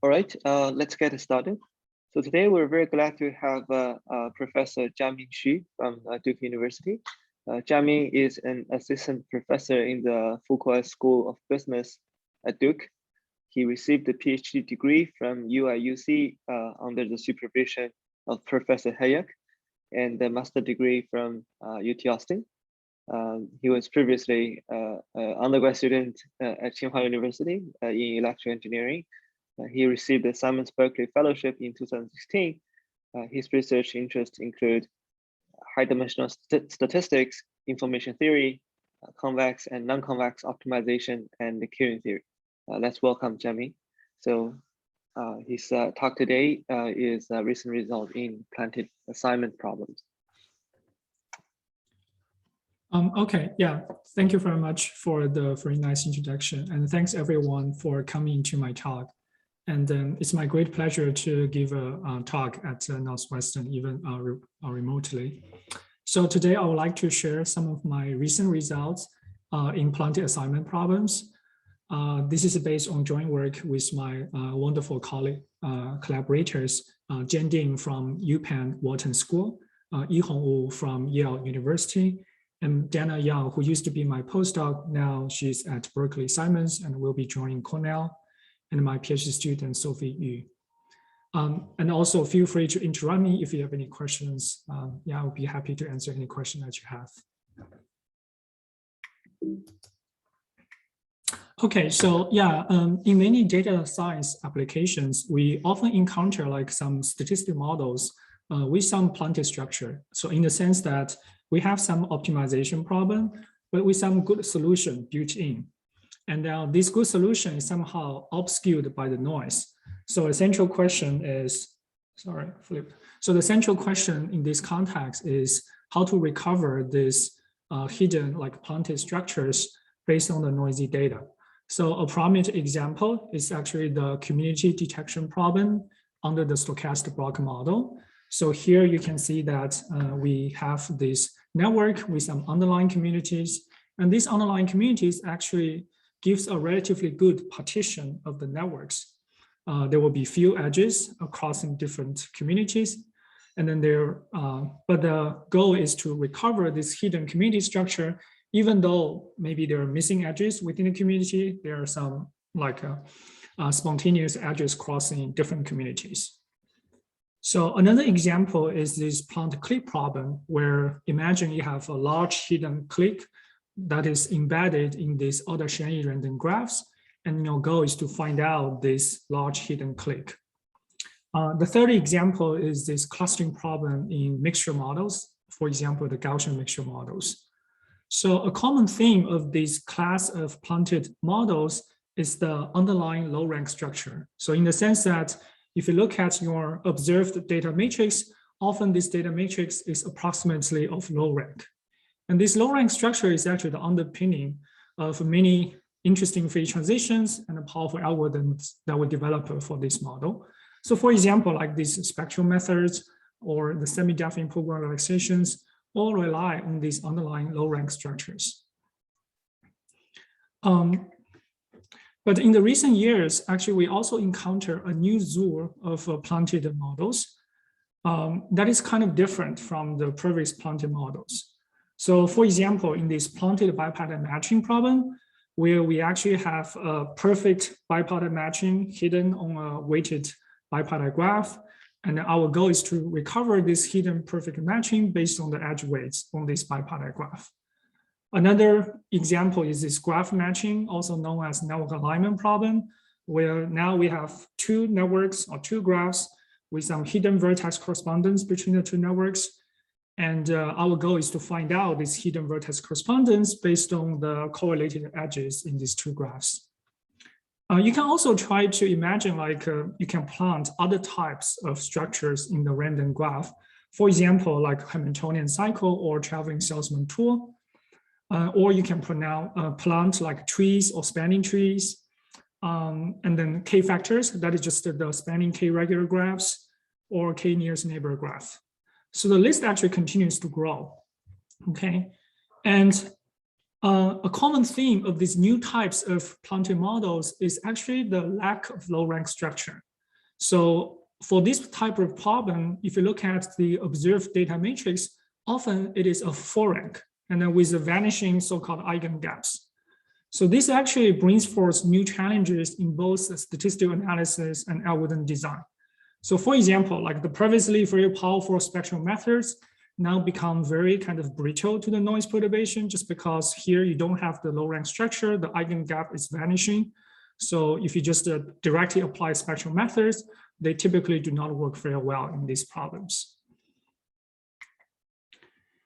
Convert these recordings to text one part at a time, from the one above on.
All right, let's get started. So today we're very glad to have Professor Jiaming Xu from Duke University. Jiaming is an assistant professor in the Fuqua School of Business at Duke. He received a PhD degree from UIUC under the supervision of Professor Hayek, and a master degree from UT Austin. He was previously an undergrad student at Tsinghua University in electrical engineering. He received the Simons Berkeley Fellowship in 2016. His research interests include high-dimensional statistics, information theory, convex and non-convex optimization, and the queuing theory. Let's welcome Jiaming. So his talk today is a recent result in planted assignment problems. Okay, yeah, thank you very much for the very nice introduction, and thanks everyone for coming to my talk. And it's my great pleasure to give a talk at Northwestern, even remotely. So today I would like to share some of my recent results in planted assignment problems. This is based on joint work with my wonderful collaborators, Jian Ding from UPenn Wharton School, Yihong Wu from Yale University, and Dana Yang, who used to be my postdoc. Now she's at Berkeley Simons and will be joining Cornell, and my PhD student, Sophie Yu. And also feel free to interrupt me if you have any questions. Yeah, I'll be happy to answer any question that you have. Okay, so yeah, in many data science applications, we often encounter like some statistical models with some planted structure. So in the sense that we have some optimization problem, but with some good solution built in. And now this good solution is somehow obscured by the noise. So the central question is, sorry, flip. So the central question in this context is how to recover this hidden like planted structures based on the noisy data. So a prominent example is actually the community detection problem under the stochastic block model. So here you can see that we have this network with some underlying communities, and these underlying communities actually gives a relatively good partition of the networks. There will be few edges across in different communities, and then but the goal is to recover this hidden community structure, even though maybe there are missing edges within the community. There are some like spontaneous edges crossing different communities. So another example is this plant clique problem, where imagine you have a large hidden clique that is embedded in these other Shanyi random graphs, and your goal is to find out this large hidden clique. The third example is this clustering problem in mixture models, for example, the Gaussian mixture models. So a common theme of this class of planted models is the underlying low rank structure. So in the sense that if you look at your observed data matrix, often this data matrix is approximately of low rank. And this low rank structure is actually the underpinning of many interesting phase transitions and powerful algorithms that were developed for this model. So for example, like these spectral methods or the semi-definite program relaxations all rely on these underlying low rank structures. But in the recent years, actually, we also encounter a new zoo of planted models that is kind of different from the previous planted models. So for example, in this planted bipattern matching problem, where we actually have a perfect bipattern matching hidden on a weighted bipattern graph, and our goal is to recover this hidden perfect matching based on the edge weights on this bipattern graph. Another example is this graph matching, also known as network alignment problem, where now we have two networks or two graphs with some hidden vertex correspondence between the two networks. And our goal is to find out this hidden vertex correspondence based on the correlated edges in these two graphs. You can also try to imagine like you can plant other types of structures in the random graph. For example, like Hamiltonian cycle or traveling salesman tool. Or you can plant like trees or spanning trees, and then K factors, that is just the spanning K regular graphs, or K nearest neighbor graph. So the list actually continues to grow, okay? And a common theme of these new types of planted models is actually the lack of low rank structure. So for this type of problem, if you look at the observed data matrix, often it is a full rank, and then with the vanishing so-called eigengaps. So this actually brings forth new challenges in both the statistical analysis and algorithm design. So for example, like the previously very powerful spectral methods now become very kind of brittle to the noise perturbation, just because here you don't have the low rank structure, the eigengap is vanishing. So if you just directly apply spectral methods, they typically do not work very well in these problems.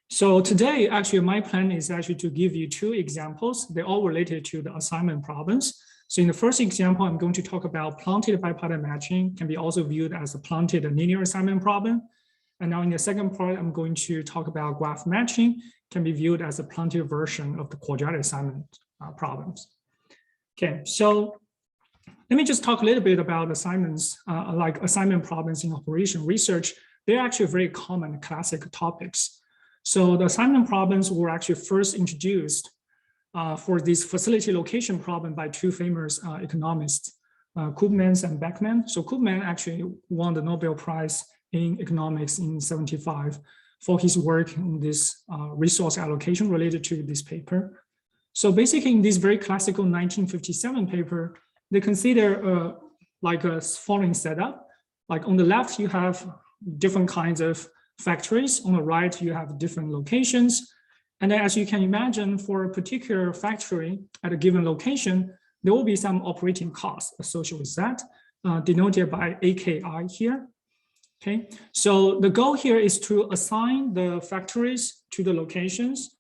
So today, actually, my plan is actually to give you two examples. They're all related to the assignment problems. So in the first example, I'm going to talk about planted bipartite matching, can be also viewed as a planted linear assignment problem. And now in the second part, I'm going to talk about graph matching, can be viewed as a planted version of the quadratic assignment problems. Okay, so let me just talk a little bit about assignments, like assignment problems in operation research. They're actually very common classic topics. So the assignment problems were actually first introduced for this facility location problem by two famous economists, Koopmans and Beckman. So Koopman actually won the Nobel Prize in economics in '75 for his work in this resource allocation related to this paper. So basically in this very classical 1957 paper, they consider like a following setup. Like on the left, you have different kinds of factories. On the right, you have different locations. And then as you can imagine, for a particular factory at a given location, there will be some operating costs associated with that, denoted by AKI here. Okay, so the goal here is to assign the factories to the locations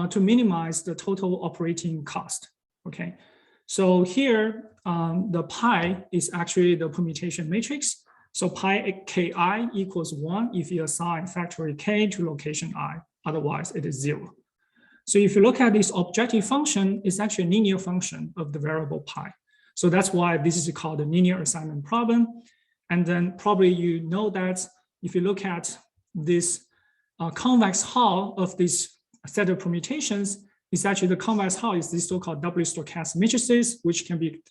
to minimize the total operating cost. Okay, so here, the pi is actually the permutation matrix. So pi ki equals 1 if you assign factory k to location I, otherwise it is 0. So if you look at this objective function, it's actually a linear function of the variable pi. So that's why this is called a linear assignment problem. And then probably you know that if you look at this convex hull of this set of permutations, it's actually the convex hull is this so-called doubly stochastic matrices, which can be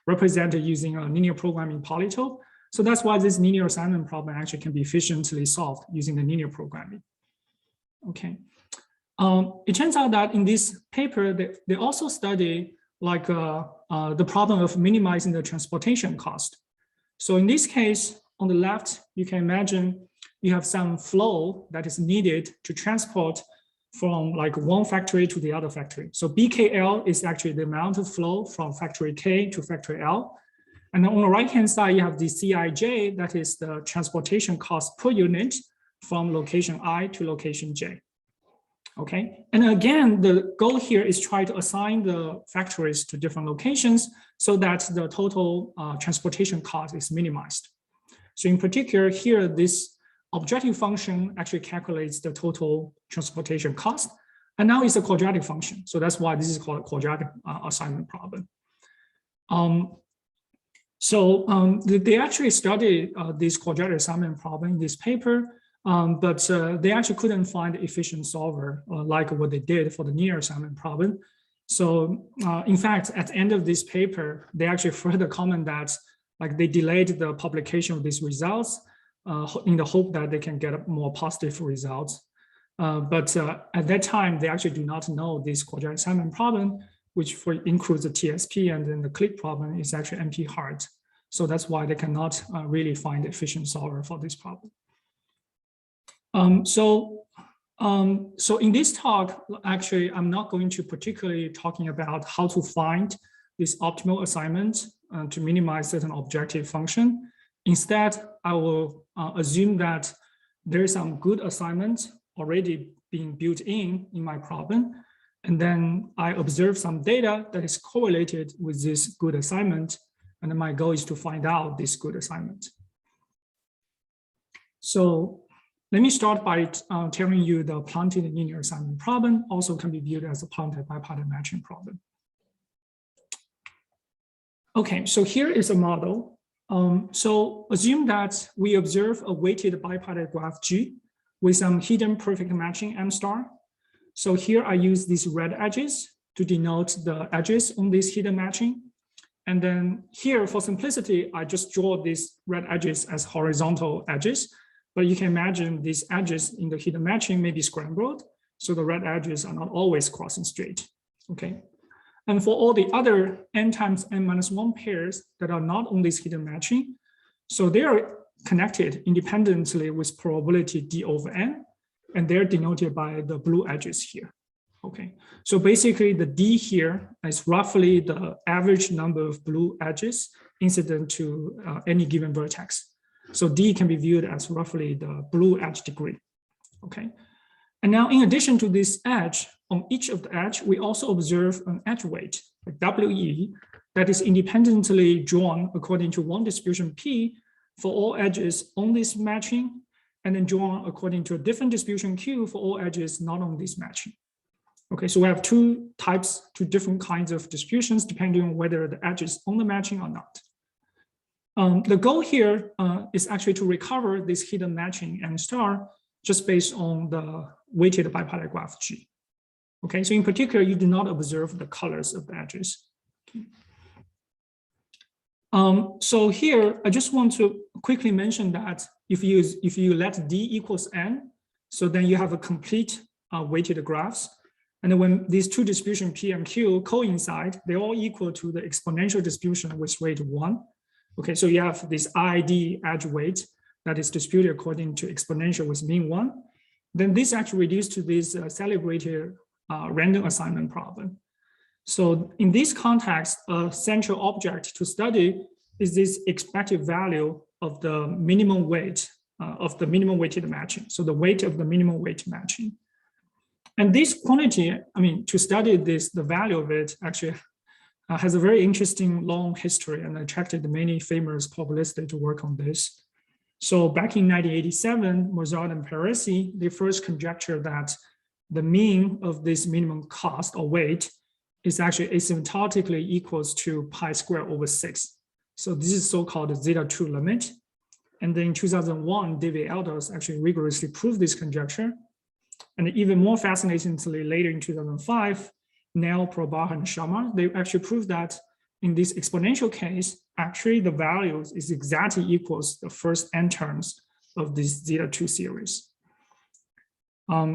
represented using a linear programming polytope. So that's why this linear assignment problem actually can be efficiently solved using the linear programming. Okay. It turns out that in this paper, they also study like the problem of minimizing the transportation cost. So in this case, on the left, you can imagine you have some flow that is needed to transport from like one factory to the other factory. So BKL is actually the amount of flow from factory K to factory L. And then on the right-hand side, you have the CIJ, that is the transportation cost per unit from location I to location J. Okay, and again, the goal here is try to assign the factories to different locations so that the total transportation cost is minimized. So in particular here, this objective function actually calculates the total transportation cost. And now it's a quadratic function. So that's why this is called a quadratic assignment problem. They actually studied this quadratic assignment problem in this paper, but they actually couldn't find an efficient solver like what they did for the linear assignment problem. So in fact, at the end of this paper, they actually further comment that like they delayed the publication of these results in the hope that they can get more positive results. But at that time, they actually do not know this quadratic assignment problem, which includes the TSP, and then the click problem is actually NP hard. So that's why they cannot really find efficient solver for this problem. So in this talk, actually, I'm not going to particularly talking about how to find this optimal assignment to minimize certain objective function. Instead, I will assume that there is some good assignment already being built in my problem. And then I observe some data that is correlated with this good assignment. And then my goal is to find out this good assignment. So let me start by telling you the planted linear assignment problem also can be viewed as a planted bipartite matching problem. Okay, so here is a model. So assume that we observe a weighted bipartite graph G with some hidden perfect matching M star. So here I use these red edges to denote the edges on this hidden matching. And then here, for simplicity, I just draw these red edges as horizontal edges. But you can imagine these edges in the hidden matching may be scrambled. So the red edges are not always crossing straight. Okay. And for all the other n times n-1 pairs that are not on this hidden matching, so they are connected independently with probability d over n, and they're denoted by the blue edges here. Okay, so basically the d here is roughly the average number of blue edges incident to any given vertex. So d can be viewed as roughly the blue edge degree. Okay, and now in addition to this edge, on each of the edge, we also observe an edge weight, like WE, that is independently drawn according to one distribution P for all edges on this matching, and then drawn according to a different distribution Q for all edges not on this matching. Okay, so we have two different kinds of distributions depending on whether the edge is on the matching or not. The goal here is actually to recover this hidden matching n star just based on the weighted bipartite graph G. Okay, so in particular, you do not observe the colors of the edges. Okay. So here, I just want to quickly mention that if you let d equals n, so then you have a complete weighted graphs. And then when these two distributions P and Q coincide, they're all equal to the exponential distribution with weight 1. Okay, so you have this ID edge weight that is distributed according to exponential with mean 1. Then this actually reduced to this celebrated random assignment problem. So in this context, a central object to study is this expected value of the minimum weight of the minimum weighted matching. So the weight of the minimum weight matching. And this quantity, I mean, to study this, the value of it actually has a very interesting long history and attracted many famous probabilists to work on this. So back in 1987, Mozart and Parisi, they first conjectured that the mean of this minimum cost or weight is actually asymptotically equals to pi squared over 6. So this is so-called zeta 2 limit. And then in 2001, David Elders actually rigorously proved this conjecture. And even more fascinatingly, later in 2005, Neil, Prabha, and Sharma, they actually proved that in this exponential case, actually the values is exactly equals the first n terms of this zeta 2 series.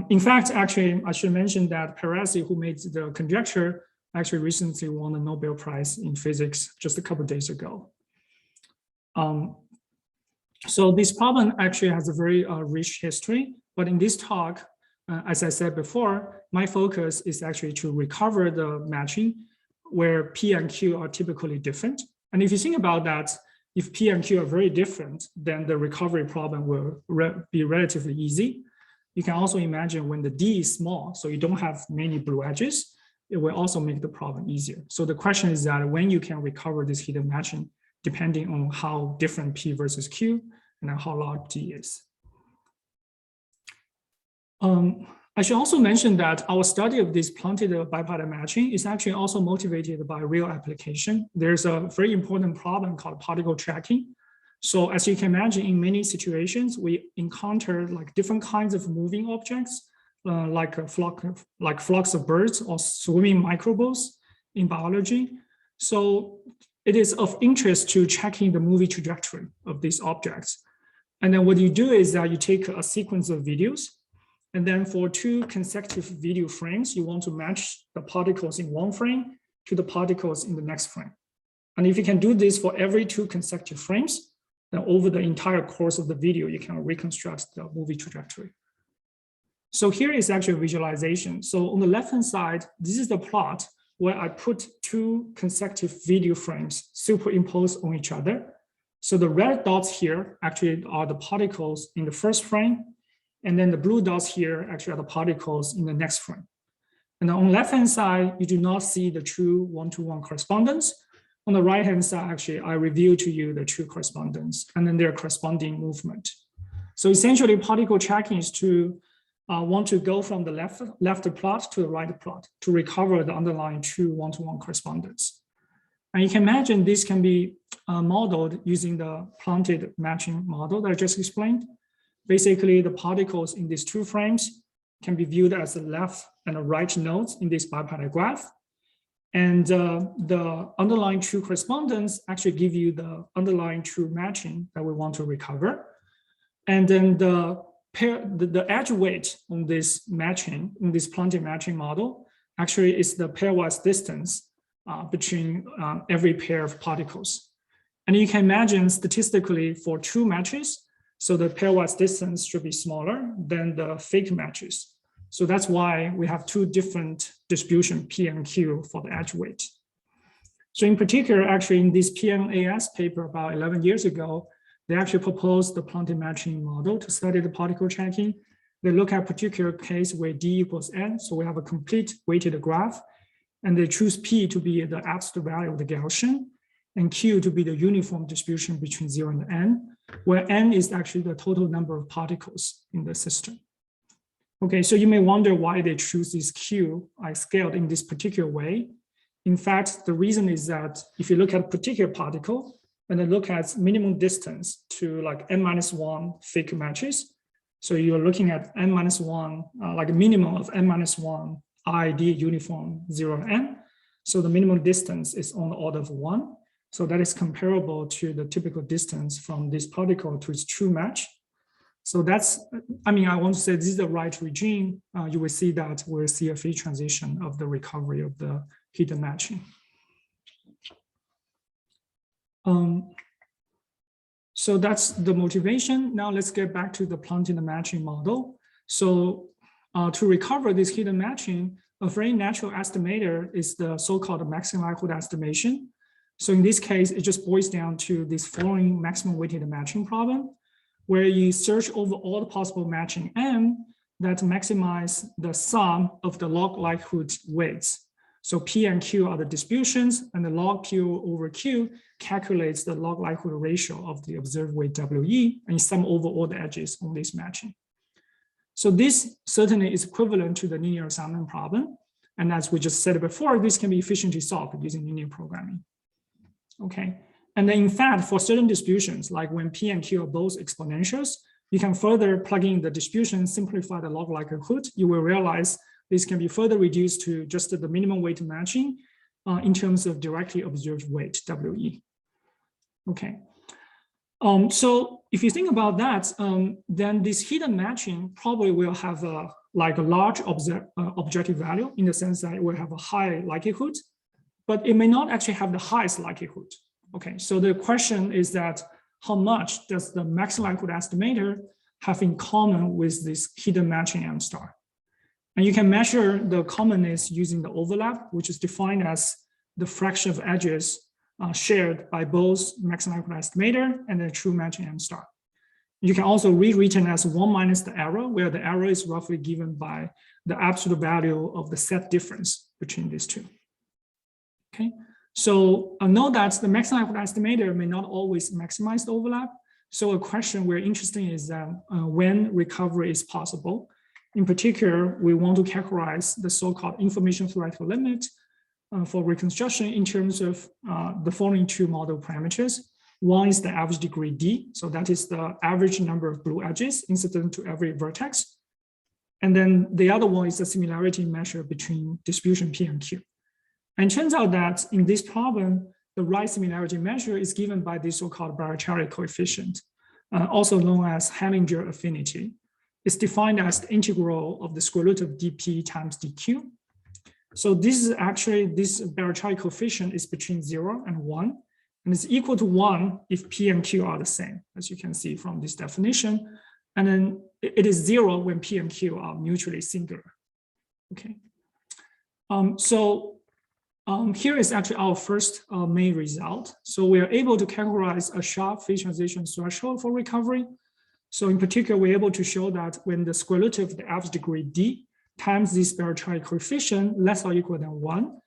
In fact, actually, I should mention that Parisi, who made the conjecture, actually recently won the Nobel Prize in physics just a couple of days ago. So this problem actually has a very rich history, but in this talk, as I said before, my focus is actually to recover the matching where P and Q are typically different. And if you think about that, if P and Q are very different, then the recovery problem will be relatively easy. You can also imagine when the D is small, so you don't have many blue edges, it will also make the problem easier. So the question is that when you can recover this hidden matching, depending on how different P versus Q and how large D is. I should also mention that our study of this planted bipartite matching is actually also motivated by real application. There's a very important problem called particle tracking. So as you can imagine, in many situations, we encounter like different kinds of moving objects, like flocks of birds or swimming microbes in biology. So it is of interest to checking the moving trajectory of these objects. And then what you do is that you take a sequence of videos, and then for 2 consecutive video frames, you want to match the particles in one frame to the particles in the next frame. And if you can do this for every 2 consecutive frames, then over the entire course of the video, you can reconstruct the movie trajectory. So here is actually a visualization. So on the left-hand side, this is the plot where I put 2 consecutive video frames superimposed on each other. So the red dots here actually are the particles in the first frame. And then the blue dots here actually are the particles in the next frame. And on the left-hand side, you do not see the true one-to-one correspondence. On the right-hand side, actually, I reveal to you the true correspondence and then their corresponding movement. So essentially, particle tracking is to want to go from the left plot to the right plot to recover the underlying true one-to-one correspondence. And you can imagine this can be modeled using the planted matching model that I just explained. Basically, the particles in these 2 frames can be viewed as the left and the right nodes in this bipartite graph. And the underlying true correspondence actually give you the underlying true matching that we want to recover. And then the edge weight on this matching, in this planting matching model, actually is the pairwise distance between every pair of particles. And you can imagine statistically for true matches, so the pairwise distance should be smaller than the fake matches. So that's why we have two different distribution P and Q for the edge weight. So in particular, actually in this PNAS paper about 11 years ago, they actually proposed the planting matching model to study the particle checking. They look at a particular case where D equals N. So we have a complete weighted graph, and they choose P to be the absolute value of the Gaussian and Q to be the uniform distribution between 0 and N, where N is actually the total number of particles in the system. Okay, so you may wonder why they choose this Q scaled in this particular way. In fact, the reason is that if you look at a particular particle and then look at minimum distance to like N-1 fake matches, so you're looking at N-1, like a minimum of N-1 ID uniform 0 N. So the minimum distance is on the order of 1. So that is comparable to the typical distance from this particle to its true match. So that's, I mean, I want to say this is the right regime. You will see that we'll see a phase transition of the recovery of the hidden matching. So that's the motivation. Now let's get back to the planting and matching model. So to recover this hidden matching, a very natural estimator is the so-called maximum likelihood estimation. So in this case, it just boils down to this following maximum weighted matching problem, where you search over all the possible matching M that maximize the sum of the log likelihood weights. So P and Q are the distributions, and the log P over Q calculates the log likelihood ratio of the observed weight WE, and you sum over all the edges on this matching. So this certainly is equivalent to the linear assignment problem. And as we just said before, this can be efficiently solved using linear programming. Okay. And then in fact, for certain distributions, like when P and Q are both exponentials, you can further plug in the distribution, simplify the log likelihood. You will realize this can be further reduced to just the minimum weight matching in terms of directly observed weight, WE. Okay. So if you think about that, then this hidden matching probably will have a large objective value in the sense that it will have a high likelihood, but it may not actually have the highest likelihood. Okay, so the question is that how much does the maximum likelihood estimator have in common with this hidden matching M star? And you can measure the commonness using the overlap, which is defined as the fraction of edges shared by both maximum likelihood estimator and the true matching M star. You can also rewritten as 1 minus the error, where the error is roughly given by the absolute value of the set difference between these two. Okay. So note that the maximum likelihood estimator may not always maximize the overlap. So a question we're interested in is that when recovery is possible. In particular, we want to characterize the so-called information theoretical limit for reconstruction in terms of the following two model parameters. One is the average degree D. So that is the average number of blue edges incident to every vertex. And then the other one is the similarity measure between distribution P and Q. And it turns out that in this problem, the right similarity measure is given by the so-called Barachari coefficient, also known as Hellinger affinity. It's defined as the integral of the square root of dp times dq. So this is actually, this Barachari coefficient is between 0 and 1, and it's equal to 1 if P and Q are the same, as you can see from this definition. And then it is 0 when P and Q are mutually singular. Okay. Here is actually our first main result. So we are able to categorize a sharp phase transition threshold for recovery. So in particular, we're able to show that when the square root of the average degree D times this Barachari coefficient less or equal than 1,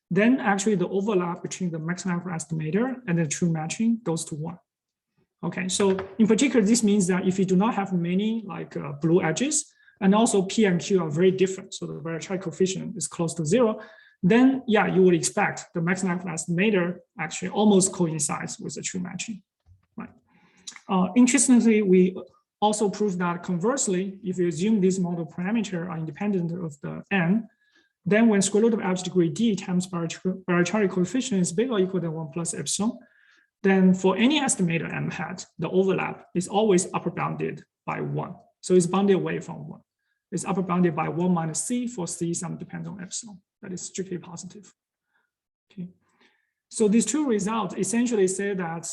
then actually the overlap between the maximum estimator and the true matching goes to 1. Okay, so in particular, this means that if you do not have many blue edges, and also P and Q are very different, so the Barachari coefficient is close to 0, then yeah, you would expect the maximum estimator actually almost coincides with the true matching. Right. Interestingly, we also proved that conversely, if you assume these model parameters are independent of the N, then when square root of average degree D times arbitrary coefficient is bigger or equal than 1 plus epsilon, then for any estimator M hat, the overlap is always upper bounded by 1. So it's bounded away from 1. It's upper bounded by 1 minus C for C some depends on epsilon. That is strictly positive. Okay. So these two results essentially say that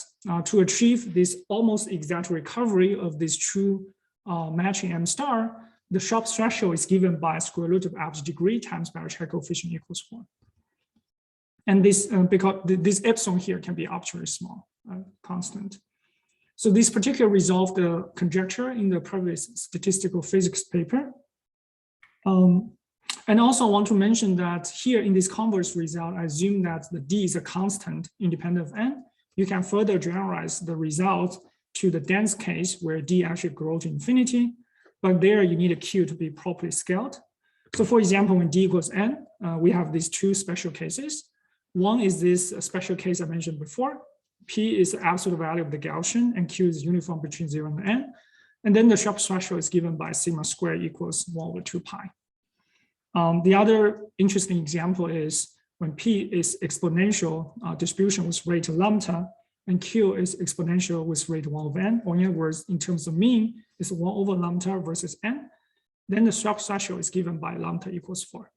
to achieve this almost exact recovery of this true matching M star, the Sharpe threshold is given by square root of average degree times arbitrary coefficient equals 1. And this, because this epsilon here can be arbitrarily small, constant. So this particular resolved the conjecture in the previous statistical physics paper. And also I want to mention that here in this converse result, I assume that the D is a constant independent of N. You can further generalize the result to the dense case where D actually grows to infinity, but there you need a Q to be properly scaled. So for example, when D equals N, we have these two special cases. One is this special case I mentioned before. P is the absolute value of the Gaussian and Q is uniform between 0 and N. And then the Sharpe threshold is given by sigma squared equals 1 over 2 pi. The other interesting example is when P is exponential distribution with rate lambda and Q is exponential with rate 1 over N, or in other words, in terms of mean, is 1 over lambda versus N. Then the Sharpe threshold is given by lambda equals 4.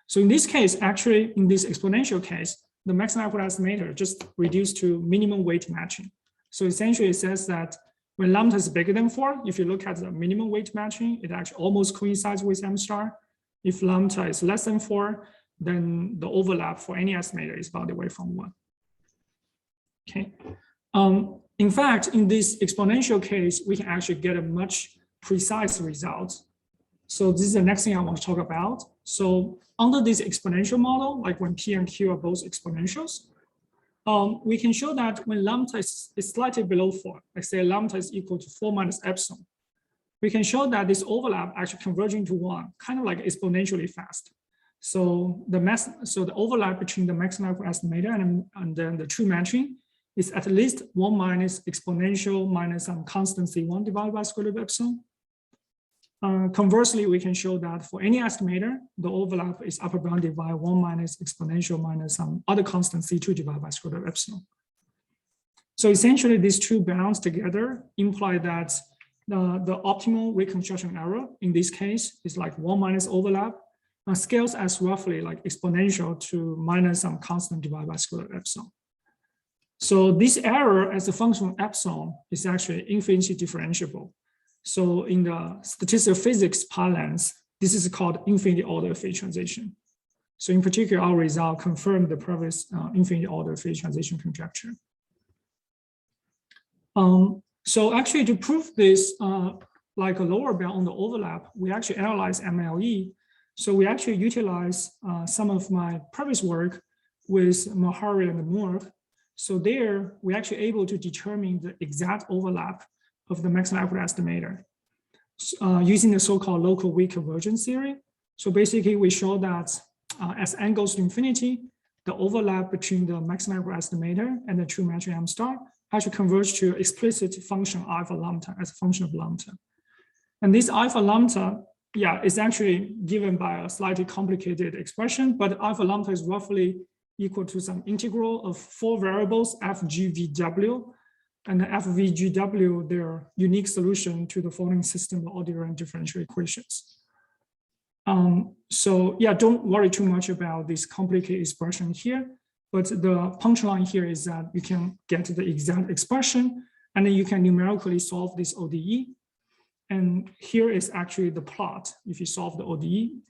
So in this case, actually, in this exponential case, the maximum output estimator just reduced to minimum weight matching. So essentially it says that when lambda is bigger than 4, if you look at the minimum weight matching, it actually almost coincides with M star. If lambda is less than 4, then the overlap for any estimator is bounded away from 1. Okay. In fact, in this exponential case, we can actually get a much precise result. So this is the next thing I want to talk about. So under this exponential model, like when P and Q are both exponentials, we can show that when lambda is slightly below 4, like say lambda is equal to 4 minus epsilon, we can show that this overlap actually converging to 1, kind of like exponentially fast. So the overlap between the maximum output estimator and then the true matching is at least 1 minus exponential minus some constant C1 divided by square root of epsilon. Conversely, we can show that for any estimator, the overlap is upper bounded by 1 minus exponential minus some other constant C2 divided by square root of epsilon. So essentially, these two bounds together imply that the optimal reconstruction error in this case is like 1 minus overlap, scales as roughly like exponential to minus some constant divided by square root of epsilon. So this error as a function of epsilon is actually infinitely differentiable. So in the statistical physics parlance, this is called infinity order phase transition. So in particular, our result confirmed the previous infinity order phase transition conjecture. So actually to prove this, like a lower bound on the overlap, we actually analyze MLE. So we actually utilize some of my previous work with Mahari and Moore. So there, we're actually able to determine the exact overlap of the maximum output estimator using the so-called local weak convergence theory. So basically, we show that as n goes to infinity, the overlap between the maximum output estimator and the true matching M star actually converge to explicit function alpha lambda as a function of lambda. And this alpha lambda, yeah, is actually given by a slightly complicated expression, but alpha lambda is roughly equal to some integral of 4 variables, f, g, v, w. And the f, v, g, w, their unique solution to the following system of ordinary differential equations. So yeah, don't worry too much about this complicated expression here, but the punchline here is that you can get the exact expression and then you can numerically solve this ODE. And here is actually the plot if you solve the ODE.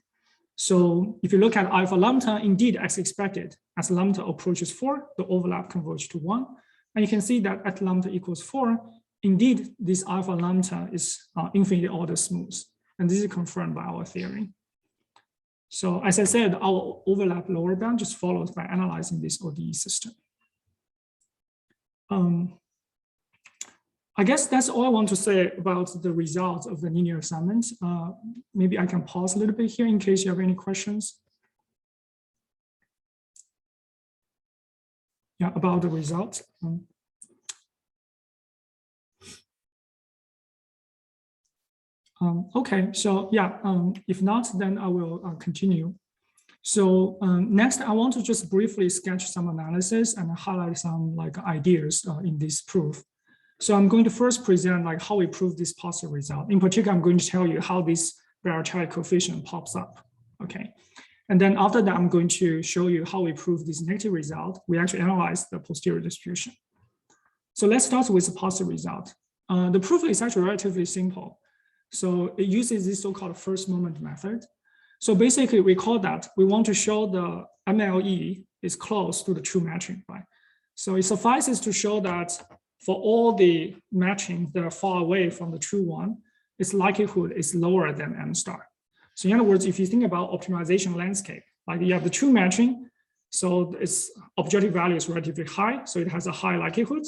So if you look at alpha lambda, indeed, as expected, as lambda approaches 4, the overlap converges to 1. And you can see that at lambda equals 4, indeed, this alpha lambda is infinity order smooth. And this is confirmed by our theory. So as I said, our overlap lower bound just follows by analyzing this ODE system. I guess that's all I want to say about the results of the linear assignment. Maybe I can pause a little bit here in case you have any questions. Yeah, about the results. Okay, so yeah, if not, then I will continue. So next, I want to just briefly sketch some analysis and highlight some like ideas in this proof. So I'm going to first present like how we prove this positive result. In particular, I'm going to tell you how this Bayer-Child coefficient pops up. Okay. And then after that, I'm going to show you how we prove this negative result. We actually analyze the posterior distribution. So let's start with the positive result. The proof is actually relatively simple. So it uses this so-called first moment method. So basically, we call that we want to show the MLE is close to the true matching, right? So it suffices to show that for all the matchings that are far away from the true one, its likelihood is lower than M star. So in other words, if you think about optimization landscape, like you have the true matching, so its objective value is relatively high, so it has a high likelihood.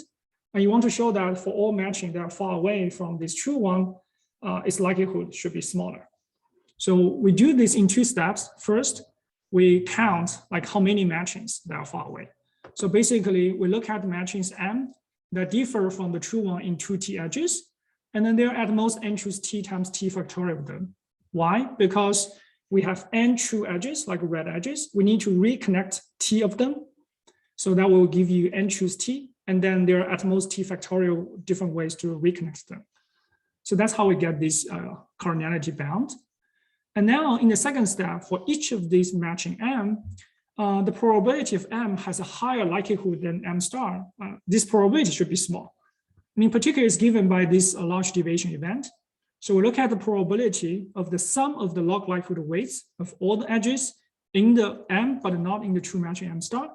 And you want to show that for all matching that are far away from this true one, its likelihood should be smaller. So we do this in two steps. First, we count like how many matchings that are far away. So basically, we look at the matchings M that differ from the true one in two T edges, and then they're at most n choose T times T factorial of them. Why? Because we have n true edges, like red edges. We need to reconnect T of them. So that will give you n choose T, and then there are at most T factorial different ways to reconnect them. So that's how we get this cardinality bound. And now in the second step, for each of these matching M, the probability of M has a higher likelihood than M star. This probability should be small. And in particular, it's given by this large deviation event. So we look at the probability of the sum of the log likelihood weights of all the edges in the M, but not in the true matching M star,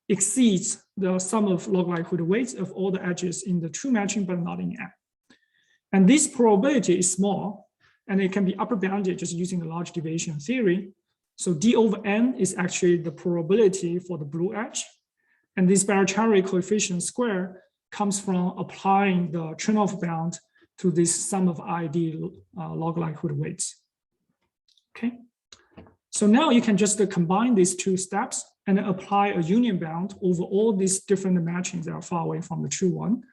exceeds the sum of log likelihood weights of all the edges in the true matching, but not in M. And this probability is small, and it can be upper bounded just using the large deviation theory. So D over N is actually the probability for the blue edge. And this Bayer-Child coefficient square comes from applying the Chernoff bound to this sum of ID log likelihood weights. Okay. So now you can just combine these two steps and apply a union bound over all these different matchings that are far away from the true one.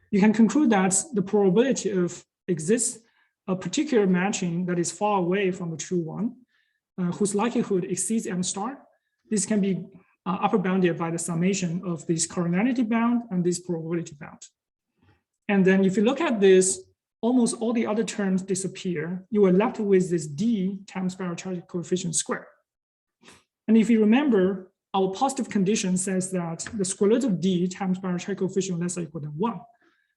You can conclude that the probability of exists a particular matching that is far away from the true one, whose likelihood exceeds M star. This can be upper bounded by the summation of this cardinality bound and this probability bound. And then if you look at this, almost all the other terms disappear. You are left with this D times Bayer-Child coefficient square. And if you remember, our positive condition says that the square root of D times Bayer-Child coefficient less or equal than 1.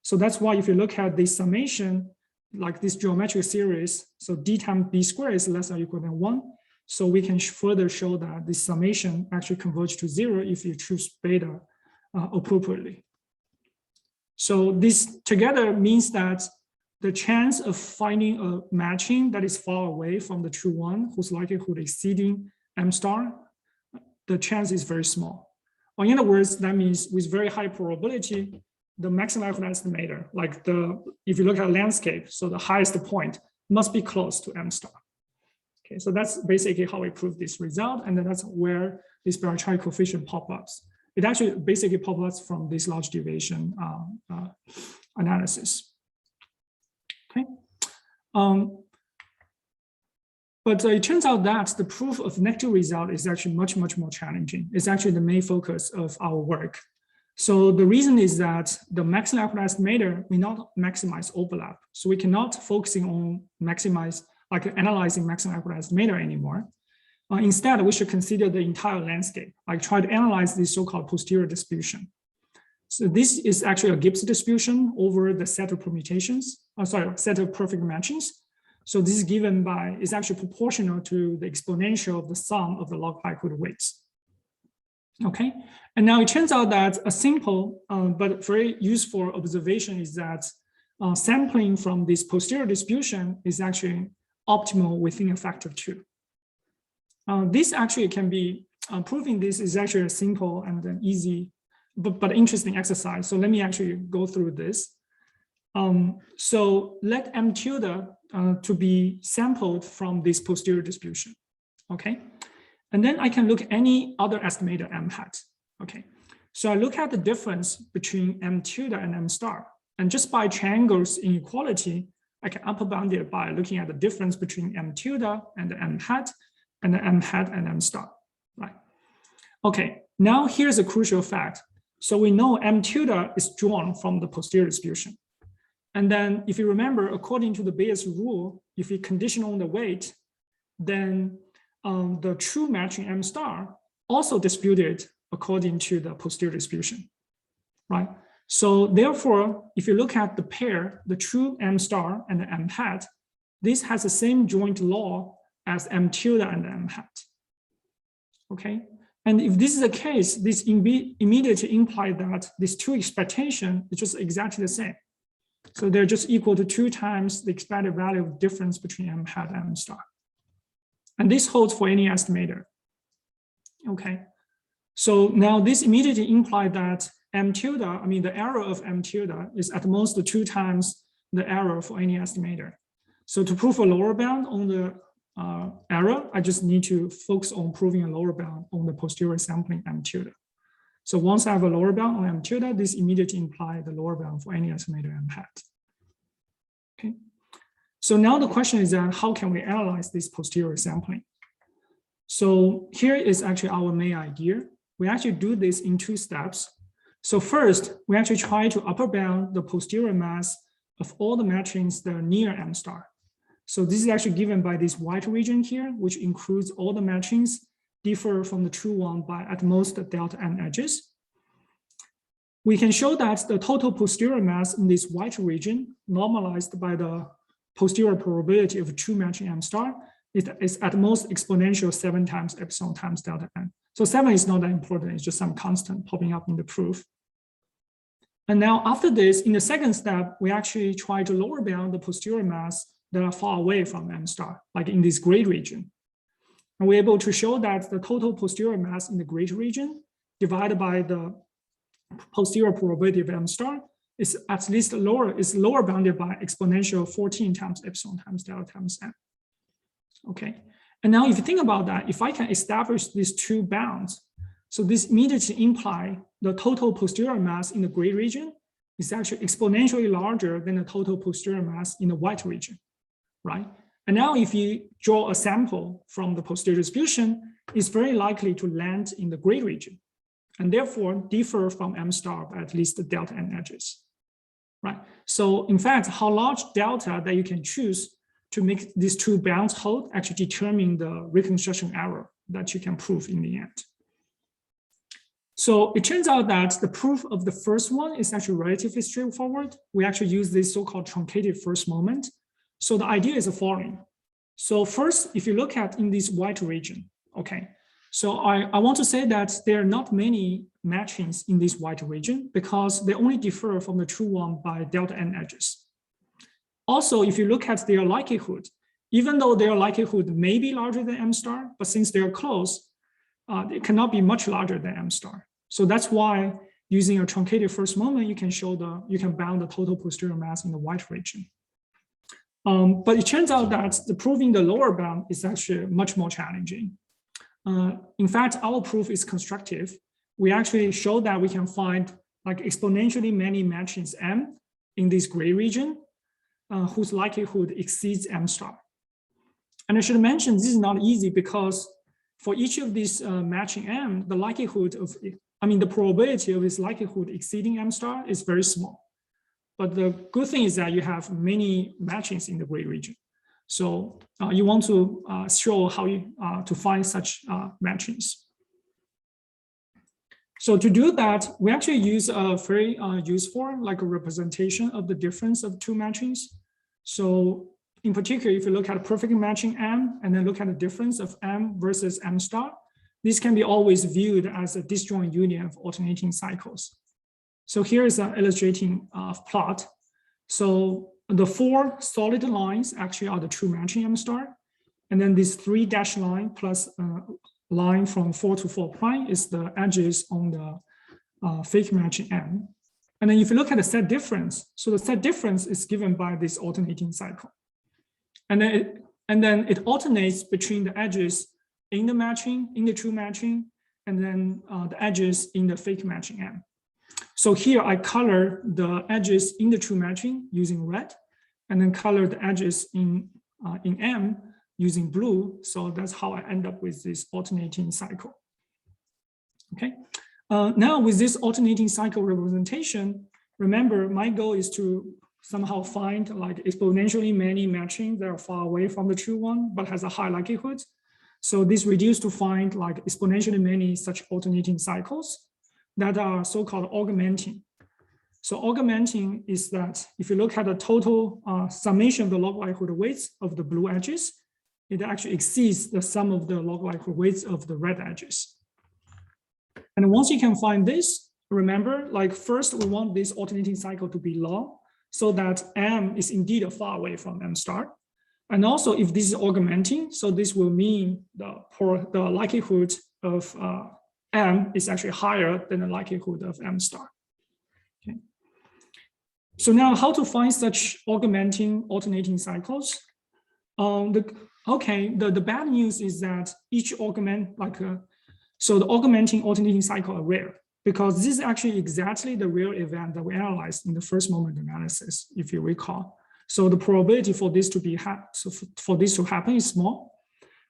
So that's why if you look at this summation, like this geometric series, so D times B squared is less or equal than 1. So we can further show that the summation actually converges to 0 if you choose beta appropriately. So this together means that the chance of finding a matching that is far away from the true one, whose likelihood exceeding M star, the chance is very small. Or in other words, that means with very high probability, the maximum likelihood estimator, like if you look at landscape, so the highest point must be close to M star. Okay, so that's basically how we prove this result, and then that's where this Bayer-Child coefficient pop-ups. It actually basically pop-ups from this large deviation analysis. Okay, but it turns out that the proof of negative result is actually much more challenging. It's actually the main focus of our work. So the reason is that the maximum likelihood estimator may not maximize overlap. So we cannot focusing on analyzing maximum likelihood estimator anymore. Instead, we should consider the entire landscape, like try to analyze this so-called posterior distribution. So this is actually a Gibbs distribution over the set of permutations, set of perfect matchings. So this is given by, is actually proportional to the exponential of the sum of the log likelihood weights. Okay, and now it turns out that a simple but very useful observation is that sampling from this posterior distribution is actually optimal within a factor of 2. This actually can be, proving this is actually a simple and an easy, but interesting exercise. So let me actually go through this. So let M tilde to be sampled from this posterior distribution, okay? And then I can look at any other estimator M hat, okay? So I look at the difference between M tilde and M star. And just by triangles inequality, I can upper bound it by looking at the difference between M tilde and the M hat and the M hat and M star. Okay, now here's a crucial fact. So we know M tilde is drawn from the posterior distribution. And then if you remember, according to the Bayes rule, if you condition on the weight, then the true matching M star also distributed according to the posterior distribution, right? So therefore, if you look at the pair, the true M star and the M hat, this has the same joint law as M tilde and M hat, okay? And if this is the case, this immediately implies that these two expectations is just exactly the same. So they're just equal to 2 times the expected value of difference between M hat and M star. And this holds for any estimator. Okay. So now this immediately implies that M tilde, I mean, the error of M tilde is at most 2 times the error for any estimator. So to prove a lower bound on the error, I just need to focus on proving a lower bound on the posterior sampling M tilde. So once I have a lower bound on M tilde, this immediately implies the lower bound for any estimator M hat. Okay. So now the question is that how can we analyze this posterior sampling? So here is actually our main idea. We actually do this in 2 steps. So first, we actually try to upper bound the posterior mass of all the matchings that are near M star. So this is actually given by this white region here, which includes all the matchings differ from the true one by at most delta N edges. We can show that the total posterior mass in this white region, normalized by the posterior probability of true matching M star, is at most exponential 7 times epsilon times delta N. So 7 is not that important, it's just some constant popping up in the proof. And now after this, in the second step, we actually try to lower bound the posterior mass that are far away from M star, like in this gray region. And we're able to show that the total posterior mass in the gray region divided by the posterior probability of M star is at least lower bounded by exponential 14 times epsilon times delta times N. Okay, and now if you think about that, if I can establish these 2 bounds, so this immediately implies the total posterior mass in the gray region is actually exponentially larger than the total posterior mass in the white region, right? And now if you draw a sample from the posterior distribution, it's very likely to land in the gray region and therefore differ from M star by at least the delta N edges, right? So in fact, how large delta that you can choose to make these 2 bounds hold actually determine the reconstruction error that you can prove in the end. So it turns out that the proof of the first one is actually relatively straightforward. We actually use this so-called truncated first moment. So the idea is the following. So first, if you look at in this white region, okay, so I want to say that there are not many matchings in this white region because they only differ from the true one by delta N edges. Also, if you look at their likelihood, even though their likelihood may be larger than M star, but since they're close, it cannot be much larger than M star. So that's why using a truncated first moment, you can bound the total posterior mass in the white region. But it turns out that proving the lower bound is actually much more challenging. In fact, our proof is constructive. We actually show that we can find like exponentially many matchings M in this gray region whose likelihood exceeds M star. And I should mention this is not easy because for each of these matching M, the likelihood of, the probability of its likelihood exceeding M star is very small. But the good thing is that you have many matchings in the gray region. So you want to show how to find such matchings. So to do that, we actually use a very useful like a representation of the difference of 2 matchings. So in particular, if you look at a perfect matching M and then look at the difference of M versus M star, this can be always viewed as a disjoint union of alternating cycles. So here is an illustrating plot. So the 4 solid lines actually are the true matching M star. And then this 3 dashed line plus line from 4 to 4 prime is the edges on the fake matching M. And then if you look at the set difference, so the set difference is given by this alternating cycle. And then it alternates between the edges in the matching, in the true matching, and then the edges in the fake matching M. So here I color the edges in the true matching using red, and then color the edges in M using blue. So that's how I end up with this alternating cycle. Okay. Now with this alternating cycle representation, remember my goal is to somehow find like exponentially many matching that are far away from the true one, but has a high likelihood. So this reduced to find like exponentially many such alternating cycles that are so-called augmenting. So augmenting is that if you look at the total summation of the log likelihood weights of the blue edges, it actually exceeds the sum of the log likelihood weights of the red edges. And once you can find this, remember, like first we want this alternating cycle to be long so that M is indeed far away from M star. And also if this is augmenting, so this will mean the likelihood of M is actually higher than the likelihood of M star. Okay. So now how to find such augmenting alternating cycles? The bad news is that each so the augmenting alternating cycle are rare because this is actually exactly the real event that we analyzed in the first moment analysis, if you recall. So the probability for this to happen is small.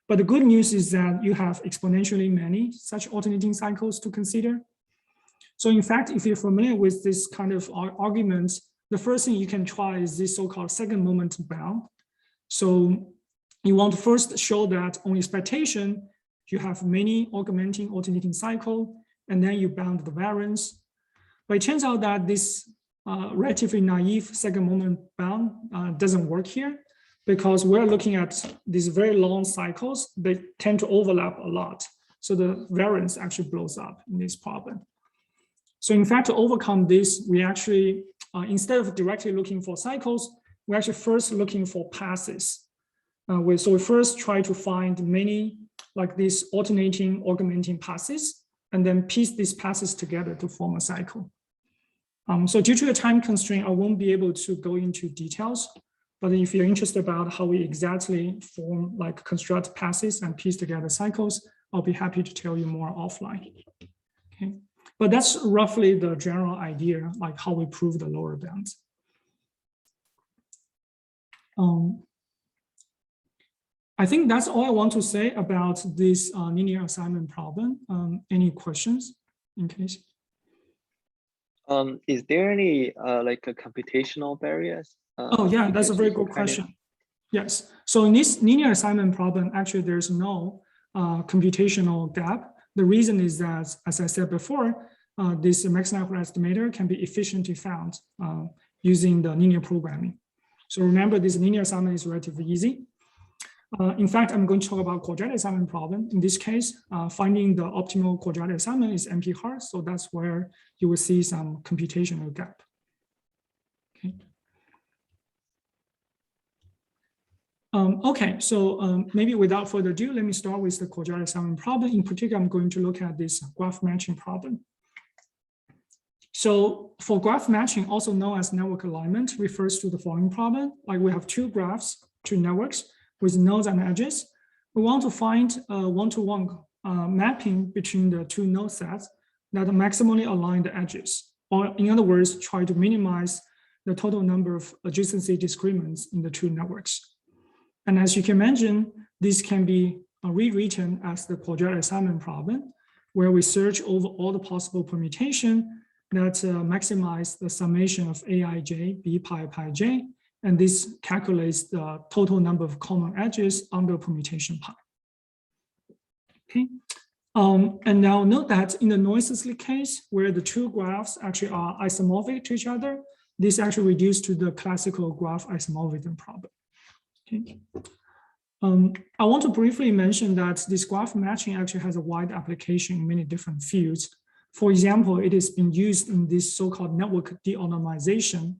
But the good news is that you have exponentially many such alternating cycles to consider. So in fact, if you're familiar with this kind of argument, the first thing you can try is this so-called second moment bound. So you want to first show that on expectation, you have many augmenting alternating cycle, and then you bound the variance. But it turns out that this relatively naive second moment bound doesn't work here because we're looking at these very long cycles. They tend to overlap a lot. So the variance actually blows up in this problem. So in fact, to overcome this, we actually, instead of directly looking for cycles, we're actually first looking for passes. So we first try to find many like these alternating augmenting passes, and then piece these passes together to form a cycle. So due to a time constraint, I won't be able to go into details, but if you're interested about how we exactly form, like construct passes and piece together cycles, I'll be happy to tell you more offline. Okay, but that's roughly the general idea, like how we prove the lower bounds. I think that's all I want to say about this linear assignment problem. Any questions in case? Is there any like a computational barriers? Oh yeah, that's a very good question. Yes, so in this linear assignment problem, actually there's no computational gap. The reason is that, as I said before, this maximum likelihood estimator can be efficiently found using the linear programming. So remember, this linear assignment is relatively easy. In fact, I'm going to talk about quadratic assignment problem. In this case, finding the optimal quadratic assignment is NP hard, so that's where you will see some computational gap. Okay. So maybe without further ado, let me start with the quadratic assignment problem. In particular, I'm going to look at this graph matching problem. So for graph matching, also known as network alignment, refers to the following problem. Like we have two graphs, two networks with nodes and edges. We want to find a one-to-one mapping between the two node sets that maximally align the edges, or in other words, try to minimize the total number of adjacency disagreements in the two networks. And as you can imagine, this can be rewritten as the quadratic assignment problem, where we search over all the possible permutation that maximize the summation of aij, b pi pi j, and this calculates the total number of common edges under permutation pi. Okay, and now note that in the noiselessly case, where the two graphs actually are isomorphic to each other, this actually reduced to the classical graph isomorphism problem. Okay. I want to briefly mention that this graph matching actually has a wide application in many different fields. For example, it is being used in this so-called network de-anonymization.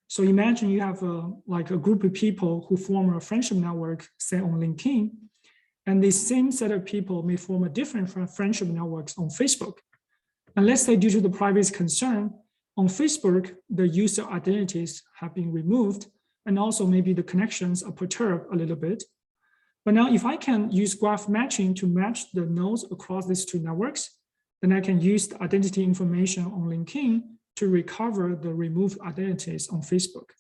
So imagine you have like a group of people who form a friendship network, say on LinkedIn, and the same set of people may form a different friendship networks on Facebook. And let's say due to the privacy concern, on Facebook, the user identities have been removed, and also maybe the connections are perturbed a little bit. But now if I can use graph matching to match the nodes across these two networks, then I can use the identity information on LinkedIn to recover the removed identities on Facebook.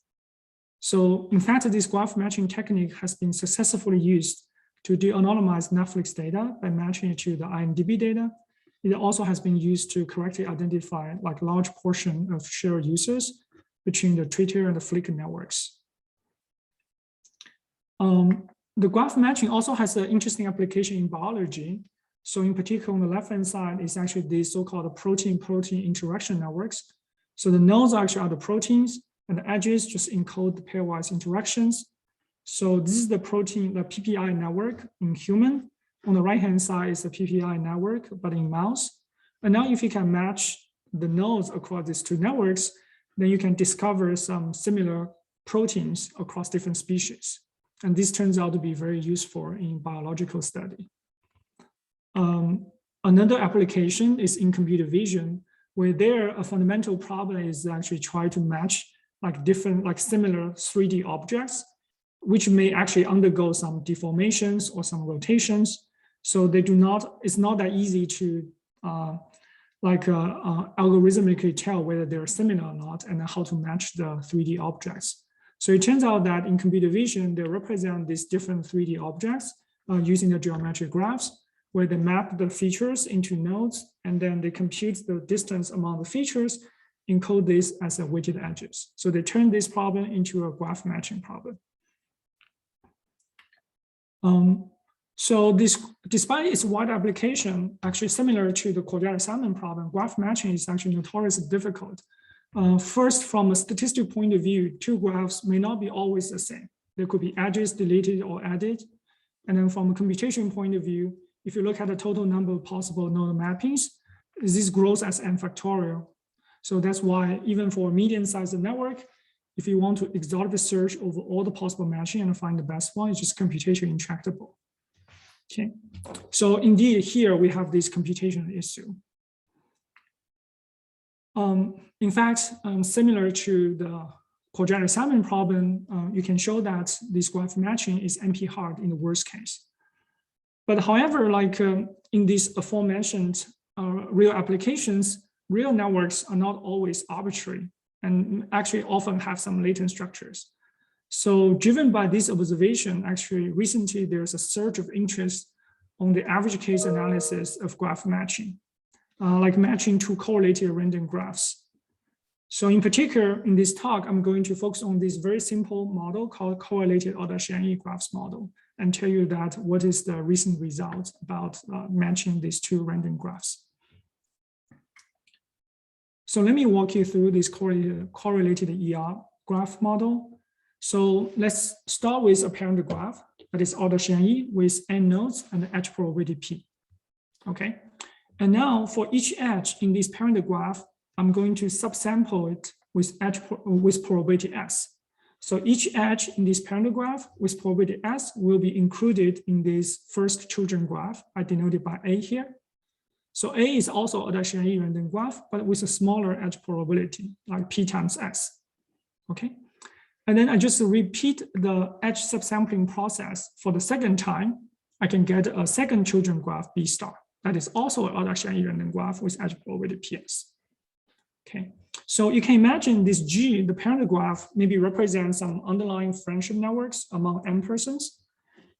So in fact, this graph matching technique has been successfully used to de-anonymize Netflix data by matching it to the IMDb data. It also has been used to correctly identify like large portion of shared users between the Twitter and the Flickr networks. The graph matching also has an interesting application in biology. So in particular, on the left-hand side is actually the so-called protein-protein interaction networks. So the nodes actually are the proteins, and the edges just encode the pairwise interactions. So this is the protein, the PPI network in human. On the right-hand side is the PPI network, but in mouse. And now if you can match the nodes across these two networks, then you can discover some similar proteins across different species. And this turns out to be very useful in biological study. Another application is in computer vision, where there a fundamental problem is actually try to match like different, like similar 3D objects, which may actually undergo some deformations or some rotations. So they do not, it's not that easy to algorithmically tell whether they're similar or not and how to match the 3D objects. So it turns out that in computer vision, they represent these different 3D objects using the geometric graphs, where they map the features into nodes, and then they compute the distance among the features, encode this as a weighted edges. So they turn this problem into a graph matching problem. So this, despite its wide application, actually similar to the quadratic-Simon problem, graph matching is actually notoriously difficult. First, from a statistical point of view, two graphs may not be always the same. There could be edges deleted or added. And then from a computation point of view, if you look at the total number of possible node mappings, this grows as n factorial. So that's why even for a medium-sized network, if you want to exhaustively search over all the possible matching and find the best one, it's just computationally intractable. Okay, so indeed here we have this computational issue. In fact, similar to the quadratic-Simon problem, you can show that this graph matching is NP hard in the worst case. But however, like in these aforementioned real applications, real networks are not always arbitrary and actually often have some latent structures. So driven by this observation, actually recently there's a surge of interest on the average case analysis of graph matching, like matching two correlated random graphs. So in particular, in this talk, I'm going to focus on this very simple model called correlated Ardashani graphs model and tell you that what is the recent result about matching these two random graphs. So let me walk you through this correlated ER graph model. So let's start with a parent graph that is Ardashani with n nodes and the edge probability P. Okay, and now for each edge in this parent graph, I'm going to subsample it with probability S. So each edge in this parent graph with probability S will be included in this first children graph, I denoted by A here. So A is also a Ardashani random graph, but with a smaller edge probability, like P times S. Okay, and then I just repeat the edge subsampling process for the second time. I can get a second children graph B star. That is also an Ardashani random graph with edge probability PS. Okay, so you can imagine this G, the parent graph, maybe represents some underlying friendship networks among n persons.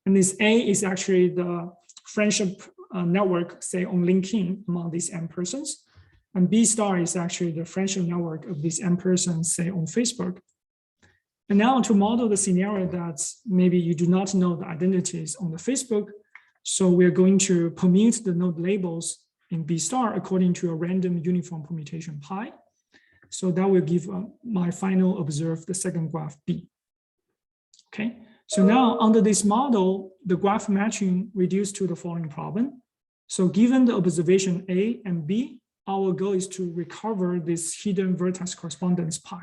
And this A is actually the friendship network, say on LinkedIn among these n persons. And B star is actually the friendship network of these n persons, say on Facebook. And now to model the scenario that maybe you do not know the identities on the Facebook. So we're going to permute the node labels in B star according to a random uniform permutation pi. So that will give my final observed second graph B. Okay, so now under this model, the graph matching reduced to the following problem. So given the observation A and B, our goal is to recover this hidden vertex correspondence pi.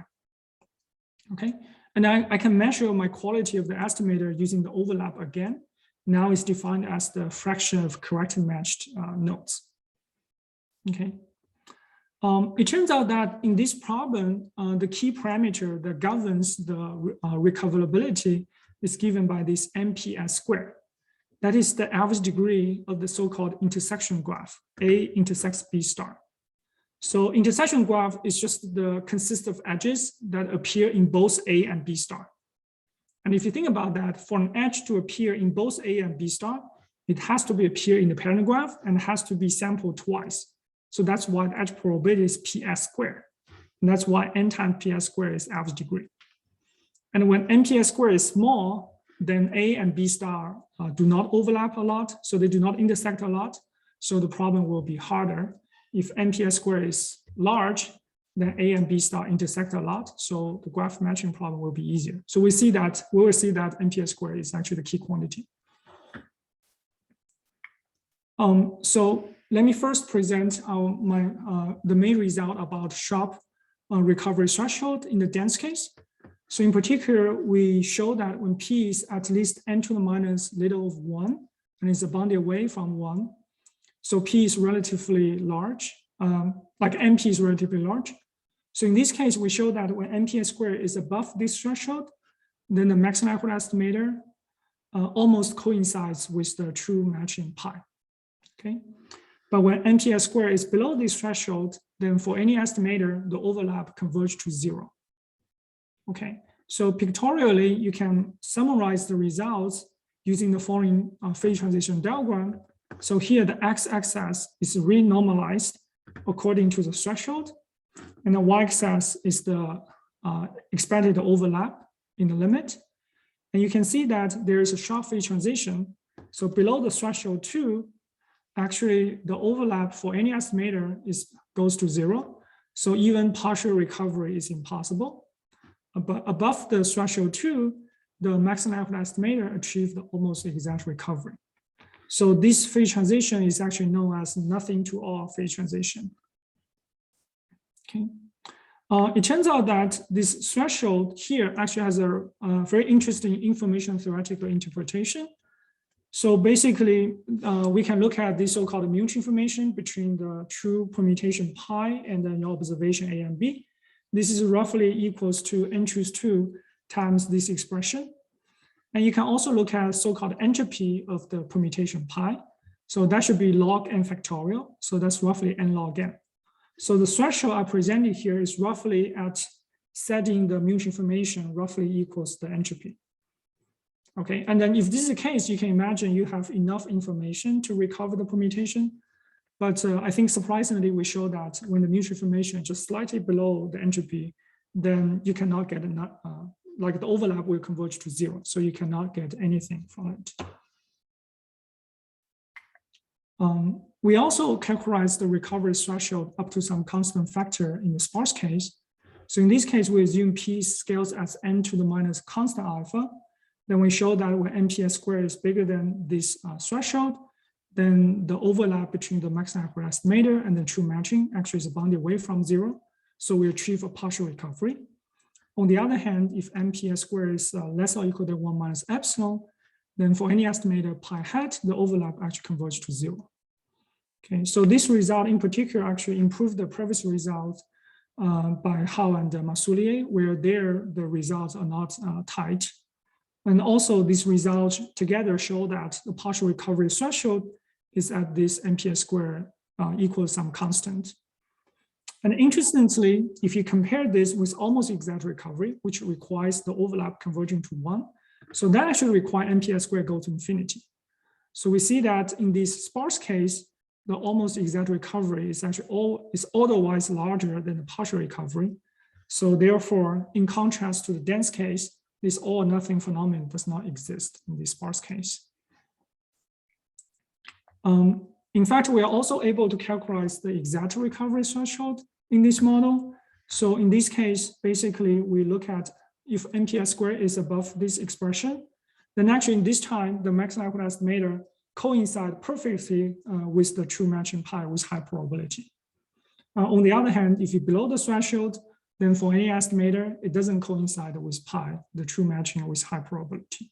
Okay, and I can measure my quality of the estimator using the overlap again. Now it's defined as the fraction of correctly matched nodes. Okay. It turns out that in this problem, the key parameter that governs the recoverability is given by this MPS squared. That is the average degree of the so-called intersection graph, A intersects B star. So intersection graph is just consists of edges that appear in both A and B star. And if you think about that, for an edge to appear in both A and B star, it has to be appear in the parent graph and has to be sampled twice. So that's why the edge probability is PS squared. And that's why n times PS squared is average degree. And when NPS squared is small, then A and B star do not overlap a lot, so they do not intersect a lot. So the problem will be harder. If NPS squared is large, then A and B star intersect a lot, so the graph matching problem will be easier. So we will see that NPS squared is actually the key quantity. So let me first present the main result about sharp recovery threshold in the dense case. So in particular, we show that when P is at least n to the minus little of 1 and is bounded away from 1, so P is relatively large, like NP is relatively large. So in this case, we show that when NPS squared is above this threshold, then the maximum likelihood estimator almost coincides with the true matching pi. Okay, but when NPS squared is below this threshold, then for any estimator, the overlap converges to 0. Okay, so pictorially, you can summarize the results using the following phase transition diagram. So here, the x-axis is renormalized according to the threshold, and the y-axis is the expected overlap in the limit. And you can see that there is a sharp phase transition. So below the threshold 2, actually, the overlap for any estimator goes to 0. So even partial recovery is impossible. But above the threshold 2, the maximum likelihood estimator achieved almost exact recovery. So this phase transition is actually known as nothing to all phase transition. Okay. It turns out that this threshold here actually has a very interesting information theoretical interpretation. So basically, we can look at this so-called mutual information between the true permutation pi and then your observation A and B. This is roughly equals to n choose 2 times this expression. And you can also look at so-called entropy of the permutation pi. So that should be log n factorial. So that's roughly n log n. So the threshold I presented here is roughly at setting the mutual information roughly equals the entropy. Okay, and then if this is the case, you can imagine you have enough information to recover the permutation. But I think surprisingly, we show that when the mutual information is just slightly below the entropy, then you cannot get like the overlap will converge to 0. So you cannot get anything from it. We also characterize the recovery threshold up to some constant factor in the sparse case. So in this case, we assume P scales as n to the minus constant alpha. Then we show that when NPS squared is bigger than this threshold, then the overlap between the maximum likelihood estimator and the true matching actually is bounded away from 0. So we achieve a partial recovery. On the other hand, if NPS squared is less or equal to 1 minus epsilon, then for any estimator pi hat, the overlap actually converges to 0. Okay, so this result in particular actually improved the previous result by Hao and Massoulier, where there the results are not tight. And also these results together show that the partial recovery threshold is at this NPS squared equals some constant. And interestingly, if you compare this with almost exact recovery, which requires the overlap converging to 1, so that actually requires NPS squared go to infinity. So we see that in this sparse case, the almost exact recovery is actually order-wise larger than the partial recovery. So therefore, in contrast to the dense case, this all or nothing phenomenon does not exist in this sparse case. In fact, we are also able to characterize the exact recovery threshold in this model. So in this case, basically, we look at if NPS squared is above this expression, then actually in this time, the maximum likelihood estimator coincide perfectly with the true matching pi with high probability. On the other hand, if you below the threshold, then for any estimator, it doesn't coincide with pi, the true matching with high probability.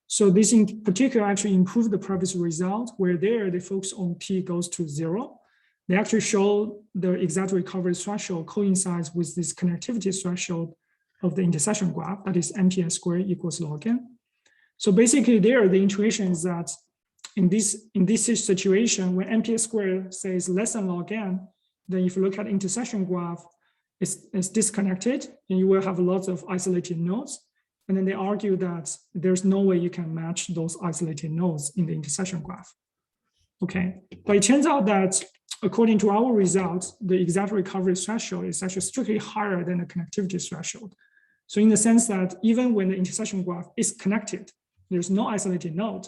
So this in particular actually improved the previous result, where there they focus on P goes to 0. They actually show the exact recovery threshold coincides with this connectivity threshold of the intersection graph, that is NPS squared equals log n. So basically there, the intuition is that in this situation, when NPS squared says less than log n, then if you look at intersection graph, it's disconnected and you will have lots of isolated nodes. And then they argue that there's no way you can match those isolated nodes in the intersection graph. Okay, but it turns out that according to our results, the exact recovery threshold is actually strictly higher than the connectivity threshold. So in the sense that even when the intersection graph is connected, there's no isolated node,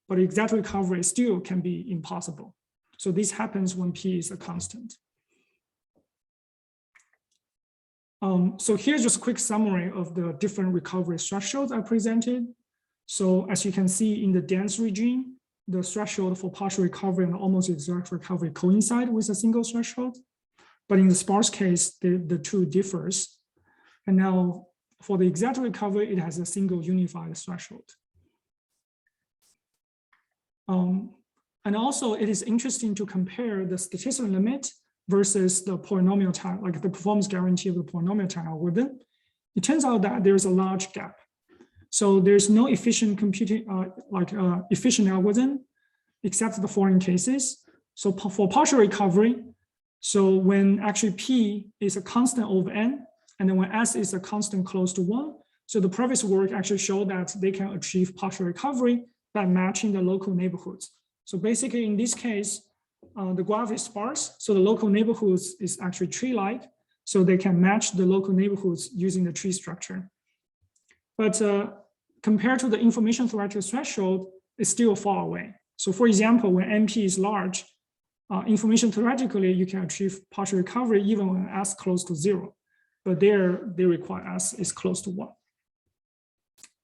but exact recovery still can be impossible. So this happens when P is a constant. So here's just a quick summary of the different recovery thresholds I presented. So as you can see in the dense region, the threshold for partial recovery and almost exact recovery coincide with a single threshold. But in the sparse case, the two differs. And now for the exact recovery, it has a single unified threshold. And also it is interesting to compare the statistical limit versus the polynomial time, like the performance guarantee of the polynomial time algorithm. It turns out that there's a large gap. So there's no efficient computing, efficient algorithm, except the following cases. So for partial recovery, so when actually P is a constant over N, and then when S is a constant close to 1, so the previous work actually showed that they can achieve partial recovery by matching the local neighborhoods. So basically in this case, the graph is sparse, so the local neighborhoods is actually tree-like, so they can match the local neighborhoods using the tree structure. But compared to the information theoretical threshold, it's still far away. So for example, when NP is large, information theoretically, you can achieve partial recovery even when S close to 0, but there they require S is close to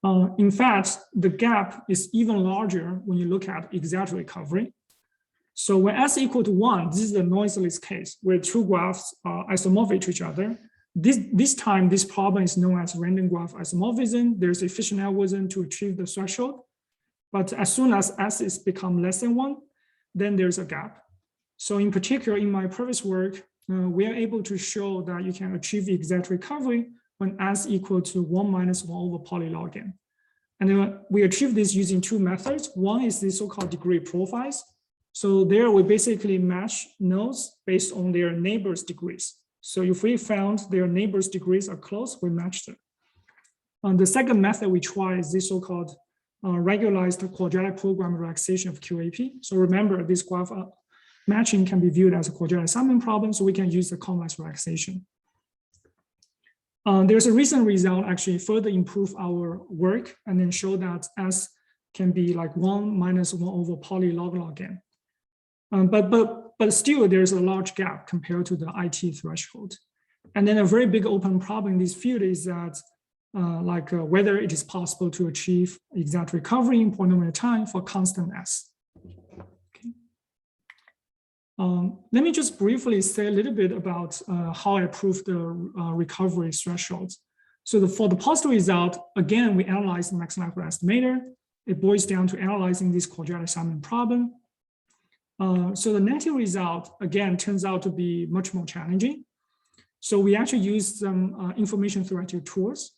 1. In fact, the gap is even larger when you look at exact recovery. So when S equal to 1, this is the noiseless case where two graphs are isomorphic to each other. This time, this problem is known as random graph isomorphism. There's efficient algorithm to achieve the threshold. But as soon as S is become less than 1, then there's a gap. So in particular, in my previous work, we are able to show that you can achieve the exact recovery when S equal to 1 minus 1 over polylog n. And then we achieve this using two methods. One is the so-called degree profiles. So there we basically match nodes based on their neighbors' degrees. So if we found their neighbors' degrees are close, we match them. The second method we try is this so-called regularized quadratic program relaxation of QAP. So remember, this graph matching can be viewed as a quadratic assignment problem, so we can use the convex relaxation. There's a recent result actually further improve our work and then show that S can be like 1 minus 1 over poly log n. But still there's a large gap compared to the IT threshold. And then a very big open problem in this field is that whether it is possible to achieve exact recovery in polynomial time for constant S. Okay. Let me just briefly say a little bit about how I proved the recovery thresholds. So for the positive result, again, we analyze the maximum likelihood estimator. It boils down to analyzing this quadratic assignment problem. So the negative result, again, turns out to be much more challenging. So we actually use some information theoretical tools.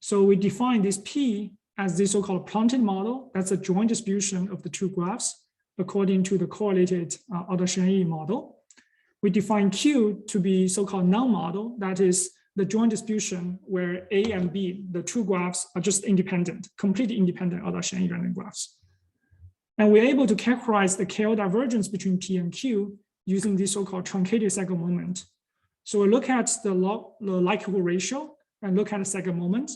So we define this P as the so-called planted model. That's a joint distribution of the two graphs according to the correlated Ardashani model. We define Q to be so-called non-model. That is the joint distribution where A and B, the two graphs are just independent, completely independent Ardashani random graphs. And we're able to characterize the KL divergence between P and Q using this so-called truncated cycle moment. So we look at the likelihood ratio and look at the second moment.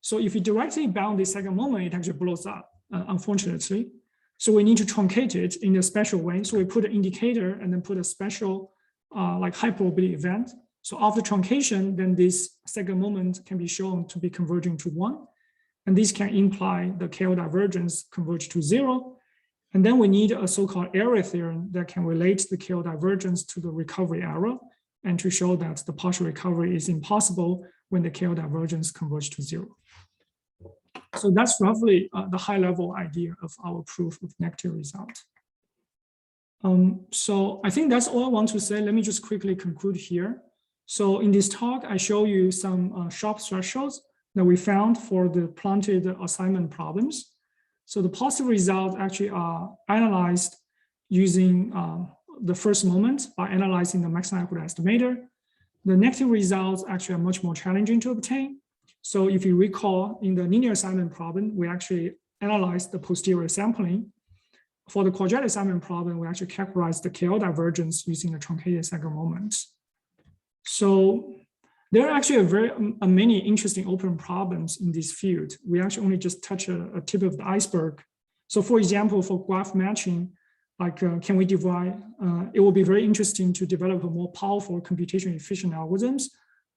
So if you directly bound the second moment, it actually blows up, unfortunately. So we need to truncate it in a special way. So we put an indicator and then put a special high probability event. So after truncation, then this second moment can be shown to be converging to 1. And this can imply the KL divergence converge to 0. And then we need a so-called error theorem that can relate the KL divergence to the recovery error and to show that the partial recovery is impossible when the KL divergence converges to 0. So that's roughly the high-level idea of our proof of negative result. So I think that's all I want to say. Let me just quickly conclude here. So in this talk, I show you some sharp thresholds that we found for the planted assignment problems. So the positive results actually are analyzed using the first moment by analyzing the maximum likelihood estimator. The negative results actually are much more challenging to obtain. So if you recall, in the linear assignment problem, we actually analyzed the posterior sampling. For the quadratic assignment problem, we actually characterized the KL divergence using the truncated cycle moments. So there are actually many interesting open problems in this field. We actually only just touch a tip of the iceberg. So for example, for graph matching, like can we divide, it will be very interesting to develop a more powerful computation efficient algorithms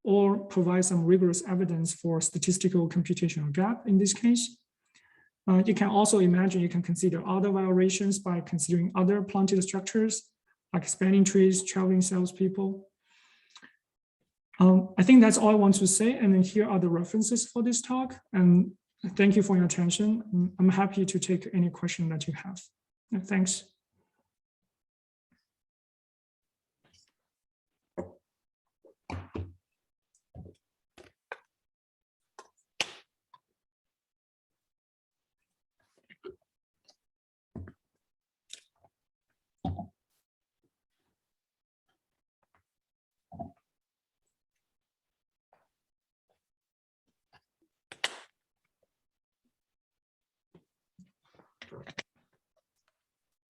or provide some rigorous evidence for statistical computational gap in this case. You can also imagine you can consider other violations by considering other planted structures like spanning trees, traveling salespeople. I think that's all I want to say. And then here are the references for this talk. And thank you for your attention. I'm happy to take any question that you have. Thanks.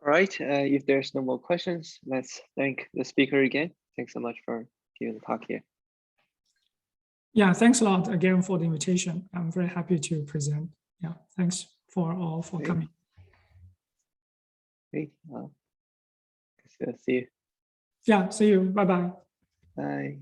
All right, if there's no more questions, let's thank the speaker again. Thanks so much for giving the talk here. Yeah, thanks a lot again for the invitation. I'm very happy to present. Yeah, thanks for all for coming. Great. See you. Yeah, see you. Bye-bye. Bye.